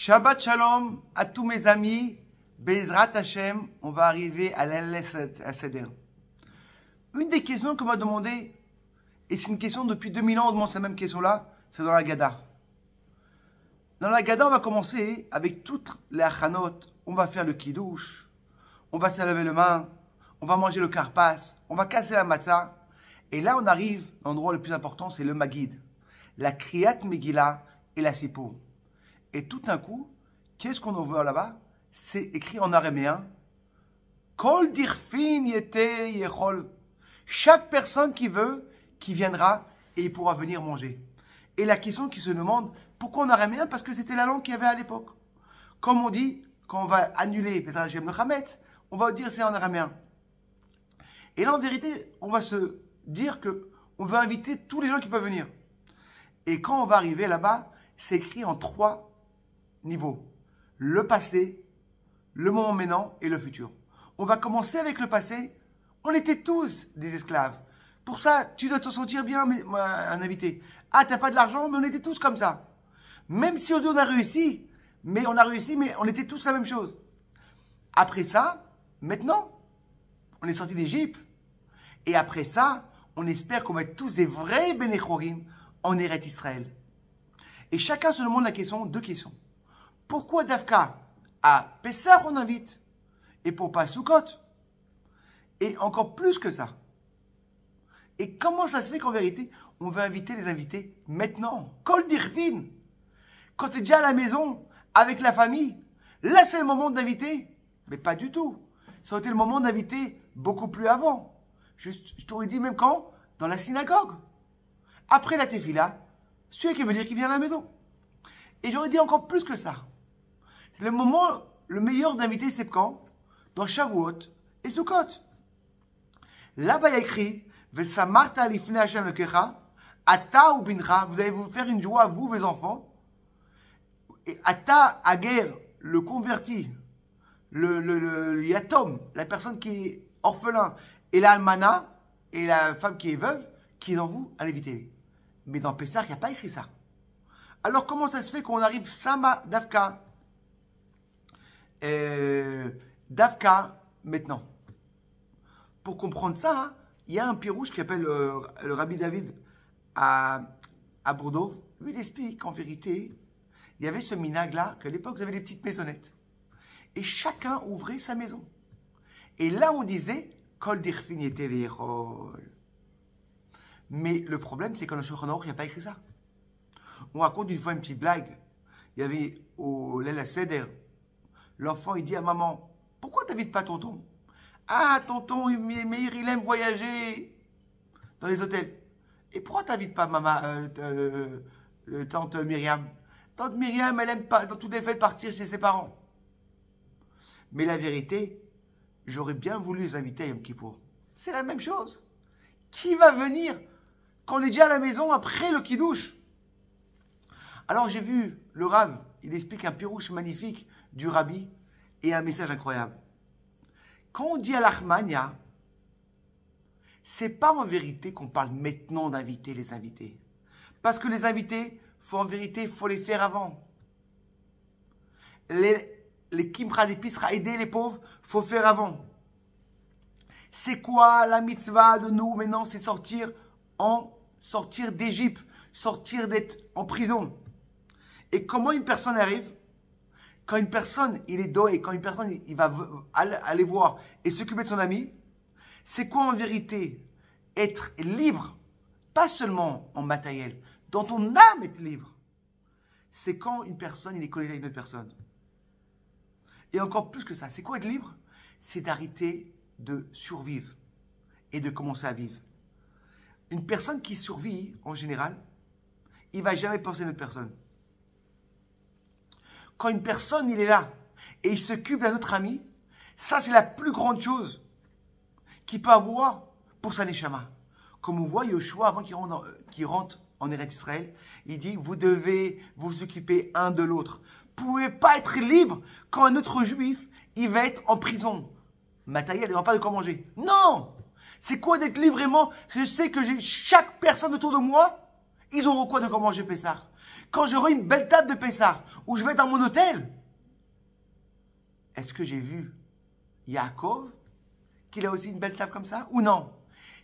Shabbat Shalom à tous mes amis. Bezrat Hashem, on va arriver à l'El-Seder. Une des questions qu'on va demander, et c'est une question depuis 2000 ans, on demande cette même question-là, c'est dans la Gada. Dans la Gada, on va commencer avec toutes les achanot. On va faire le kiddush, on va se laver les mains, on va manger le karpas, on va casser la matzah. Et là, on arrive, l'endroit le plus important, c'est le Magid, la Kriyat Megillah et la Sipur. Et tout d'un coup, qu'est-ce qu'on voit là-bas? C'est écrit en araméen. Kol dirfin yete yechol. Chaque personne qui veut, qui viendra et il pourra venir manger. Et la question qui se demande, pourquoi en araméen? Parce que c'était la langue qu'il y avait à l'époque. Comme on dit, quand on va annuler le Chametz, on va dire c'est en araméen. Et là, en vérité, on va se dire que on veut inviter tous les gens qui peuvent venir. Et quand on va arriver là-bas, c'est écrit en 3 niveaux. Le passé, le moment maintenant et le futur. On va commencer avec le passé. On était tous des esclaves. Pour ça, tu dois te sentir bien, un invité. Ah, t'as pas de l'argent, mais on était tous comme ça. Même si on a réussi, mais on était tous la même chose. Après ça, maintenant, on est sorti d'Égypte. Et après ça, on espère qu'on va être tous des vrais Bénéchorim en Eretz Israël. Et chacun se demande la question, 2 questions. Pourquoi Dafka à Pessah on invite et pour pas Sukkot? Et encore plus que ça. Et comment ça se fait qu'en vérité, on veut inviter les invités maintenant? Kol dirfin. Quand tu es déjà à la maison, avec la famille, là c'est le moment d'inviter. Mais pas du tout. Ça aurait été le moment d'inviter beaucoup plus avant. Je t'aurais dit même quand? Dans la synagogue. Après la tefila, celui qui veut dire qu'il vient à la maison. Et j'aurais dit encore plus que ça. Le moment le meilleur d'inviter, c'est quand? Dans Shavuot et Sukkot. Là-bas, il y a écrit Vesamarta lifnei Hashem lekecha, ata ou bincha, vous allez vous faire une joie, vous, vos enfants. Et ata ager, le converti, le yatom, la personne qui est orphelin, et la almana, et la femme qui est veuve, qui est dans vous, à l'éviter. Mais dans Pessah, il n'y a pas écrit ça. Alors, comment ça se fait qu'on arrive Sama Dafka Dafka maintenant? Pour comprendre ça, hein, il y a un pirouche qui s'appelle le Rabbi David à Bordeaux. Lui, il explique qu'en vérité, il y avait ce minag-là, qu'à l'époque, vous avez des petites maisonnettes. Et chacun ouvrait sa maison. Et là, on disait Kol dirfin yete vechol. Mais le problème, c'est qu'en le Shulchan Aruch, il n'y a pas écrit ça. On raconte une fois une petite blague. Il y avait au l'El-Seder, l'enfant, il dit à maman, pourquoi tu n'invites pas tonton? Ah, tonton, Meir, il aime voyager dans les hôtels. Et pourquoi tu n'invites pas maman, tante Myriam? Tante Myriam, elle aime pas, dans toutes les fêtes, partir chez ses parents. Mais la vérité, j'aurais bien voulu les inviter à Yom Kippour. C'est la même chose. Qui va venir quand on est déjà à la maison après le kiddush? Alors j'ai vu le Rav, il explique un pirouche magnifique du Rabbi et un message incroyable. Quand on dit à l'Achmania, c'est pas en vérité qu'on parle maintenant d'inviter les invités. Parce que les invités, en vérité, il faut les faire avant. Les Kimcha d'épicerie, aider les pauvres, il faut faire avant. C'est quoi la mitzvah de nous maintenant? C'est sortir d'Égypte, sortir d'être en prison. Et comment une personne arrive? Quand une personne, il est doé, quand une personne, il va aller voir et s'occuper de son ami, c'est quoi en vérité? Être libre, pas seulement en matériel, dans ton âme être libre. C'est quand une personne, il est connecté avec une autre personne. Et encore plus que ça, c'est quoi être libre? C'est d'arrêter de survivre et de commencer à vivre. Une personne qui survit, en général, il ne va jamais penser à une autre personne. Quand une personne, il est là et il s'occupe d'un autre ami, ça, c'est la plus grande chose qu'il peut avoir pour sa neshama. Comme on voit Yoshua, avant qu'il rentre en Eretz Israël, il dit, vous devez vous occuper un de l'autre. Vous ne pouvez pas être libre quand un autre juif, il va être en prison. Matériel, il n'aura pas de quoi manger. Non! C'est quoi d'être libre vraiment? Je sais que j'ai chaque personne autour de moi, ils auront quoi de quoi manger Pessah. quand j'aurai une belle table de Pessah, où je vais dans mon hôtel, est-ce que j'ai vu Yaakov, qu'il a aussi une belle table comme ça, ou non?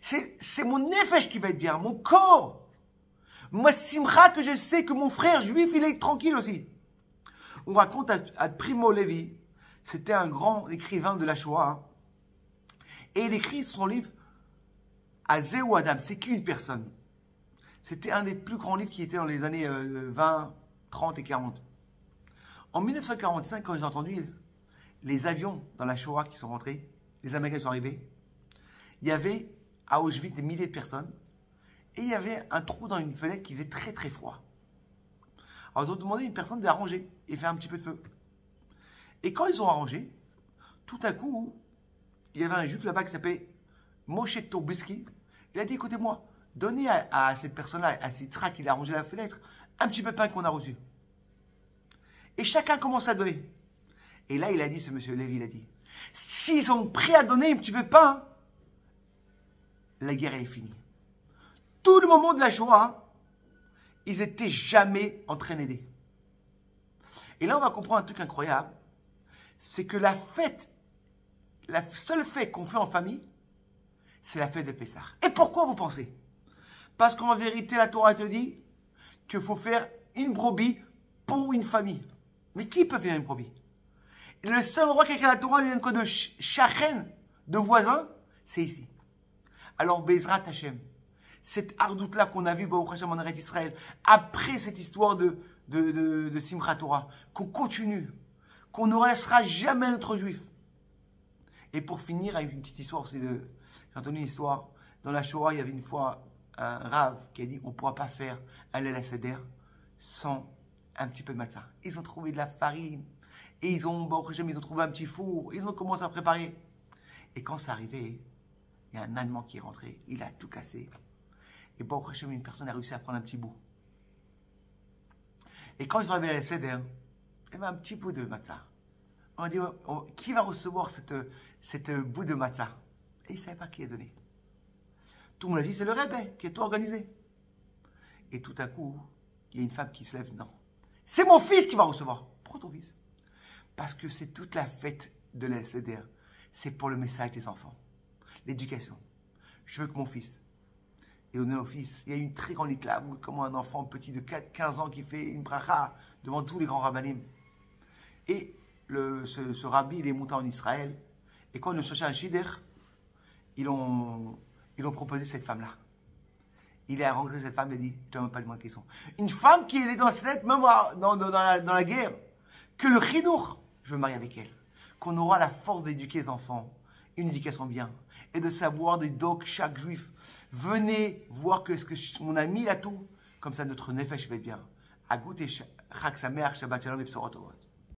C'est mon nefesh qui va être bien, mon corps. Ma simcha, que je sais que mon frère juif, il est tranquille aussi. On raconte à Primo Levi, c'était un grand écrivain de la Shoah, hein, et il écrit son livre à Zéou Adam, c'est qu'une personne. C'était un des plus grands livres qui était dans les années 20, 30 et 40. En 1945, quand j'ai entendu les avions dans la Shoah qui sont rentrés, les Américains sont arrivés, il y avait à Auschwitz des milliers de personnes, et il y avait un trou dans une fenêtre qui faisait très très froid. Alors ils ont demandé à une personne d'arranger et faire un petit peu de feu. Et quand ils ont arrangé, tout à coup, il y avait un juif là-bas qui s'appelait Moshe Tobuski. Il a dit, écoutez-moi, donnez à cette personne-là, à Sitra qui a arrangé la fenêtre, un petit peu de pain qu'on a reçu. Et chacun commence à donner. Et là, il a dit, ce monsieur Lévi, il a dit, s'ils sont prêts à donner un petit peu de pain, la guerre, elle est finie. Tout le moment de la Shoah, ils n'étaient jamais en train d'aider. Et là, on va comprendre un truc incroyable, c'est que la seule fête qu'on fait en famille, c'est la fête de Pessah. Et pourquoi vous pensez? Parce qu'en vérité, la Torah te dit qu'il faut faire une brebis pour une famille. Mais qui peut faire une brebis? Et le seul endroit qui a la Torah lui donne quoi de shachen, de voisin, c'est ici. Alors, Bezrat Hashem, cette ardoute-là qu'on a vue Baruch Hashem en Eretz Israël, après cette histoire de Simchat Torah, qu'on continue, qu'on ne laissera jamais notre juif. Et pour finir, avec une petite histoire aussi j'ai entendu une histoire, dans la Shoah, il y avait une fois un rave qui a dit on ne pourra pas faire un Leil Seder sans un petit peu de matzah. Ils ont trouvé de la farine, et ils ont trouvé un petit four, ils ont commencé à préparer. Et quand c'est arrivé, il y a un Allemand qui est rentré, il a tout cassé. Et Baruch Hashem, une personne a réussi à prendre un petit bout. Et quand ils sont arrivés à la Seder, il y avait un petit bout de matzah. On a dit, qui va recevoir cette bout de matzah? Et il ne savait pas qui est donné. Tout le monde a dit, c'est le Rebbe qui est tout organisé. Et tout à coup, il y a une femme qui se lève, non. C'est mon fils qui va recevoir. Pourquoi ton fils? Parce que c'est toute la fête de la Seder. C'est pour le message des enfants. L'éducation. Je veux que mon fils, et au néo-fils, il y a une très grande éclave, comme un enfant petit de 15 ans qui fait une bracha devant tous les grands rabbinim. Et ce rabbi, il est monté en Israël, et quand ils ont cherché un shider, ils ont proposé cette femme-là. Il a rencontré cette femme et a dit, tu n'as même pas demandé de question. Une femme qui est dans cette tête, même dans la guerre, que le chinour, je veux me marier avec elle. Qu'on aura la force d'éduquer les enfants, une éducation bien, et de savoir des docs chaque juif. Venez voir que ce que mon ami il a tout, comme ça notre nefesh va être bien. À goûter Chag Sameach, Shabbat Shalom et Bsorot Tovot.